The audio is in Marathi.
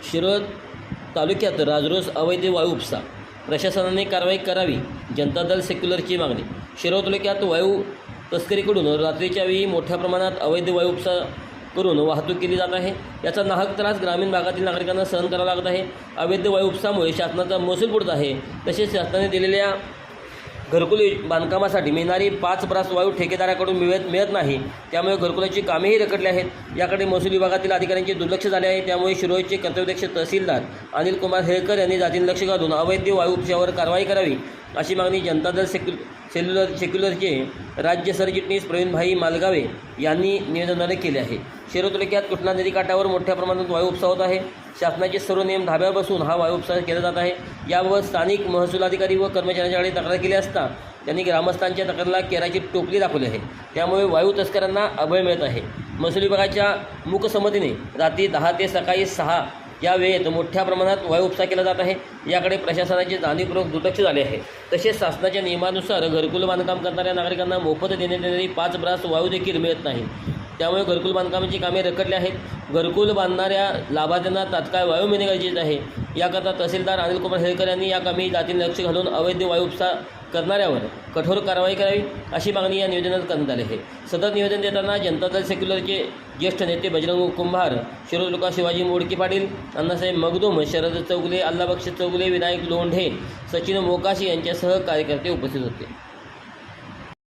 शिरोळ तालुक्यात राजरोस अवैध वायू उपसा, प्रशासनाने कारवाई करावी, जनता दल सेक्युलरची मागणी। शिरोळ तालुक्यात वायू तस्करीकडून रात्रीच्या वेळी मोठ्या प्रमाणात अवैध वायू उपसा करून वाहतूक केली जात आहे। याचा नाहक त्रास ग्रामीण भागातील नागरिकांना सहन करावा लागत आहे। अवैध वायू उपसामुळे शासनाचा महसूल बुडत आहे। तसेच शासनाने दिलेल्या घरकुल बांधकामासाठी मिळणारी 5 ब्रास वायू ठेकेदाराकडून मिळत नाही, त्यामुळे घरकुलाची कामेही रखडली आहेत। याकडे महसूल विभागातील अधिकाऱ्यांचे दुर्लक्ष झाले आहे। त्यामुळे शिरोळचे कर्तव्यदक्ष तहसीलदार अनिल कुमार हेळकर यांनी जातीने लक्ष घालून अवैध वायू उपशावर कारवाई करावी, अशी मागणी जनता दल सेक्युलरचे राज्य सरचिटणीस प्रवीणभाई मालगावे यांनी निवेदनाने केले आहे। शिरोळ तालुक्यात कृष्णा नदी काठावर मोठ्या प्रमाणात वायू उपसा होत आहे। शासनाचे सर्व नियम धाब्यावर बसून हा वायू उपसा केला जात आहे। याबाबत स्थानिक महसूल अधिकारी व कर्मचाऱ्यांच्याकडे तक्रार केली असता त्यांनी ग्रामस्थांच्या तक्रारीला केराची टोपली दाखवली आहे। त्यामुळे वायू तस्करांना अभय मिळत आहे। महसूल विभागाच्या मूकसंमतीने रात्री 10 ते सकाळी 6 या वेळेत मोठ्या प्रमाणात वायू उपसा केला जात आहे। याकडे प्रशासनाचे जाणीवपूर्वक दुर्लक्ष झाले आहे। तसेच शासनाच्या नियमानुसार घरकुल बांधकाम करणाऱ्या नागरिकांना मोफत देण्यात येणारी 5 ब्रास वायू देखील मिळत नाही। त्यामुळे घरकुल बांधकामाची कामे रखडली आहेत। घरकुल बांधणाऱ्या लाभार्थ्यांना तात्काळ वायू मिळणे गरजेचे आहे। याकरता तहसीलदार अनिल कुमार हेळकर यांनी या कामी जातीने लक्ष घालून अवैध वायू उपसा करणाऱ्यावर कठोर कारवाई करावी, अशी मागणी या निवेदनात करण्यात आली आहे। सदर निवेदन देताना जनता दल सेक्युलरचे ज्येष्ठ नेते बजरंग कुंभार, शिरोळ तालुका शिवाजी मोडके पाटील, अण्णासाहेब मगदूम, शरद चौगुले, अल्लाबक्षी चौगुले, विनायक लोंढे, सचिन मोकाशी यांच्यासह कार्यकर्ते उपस्थित होते।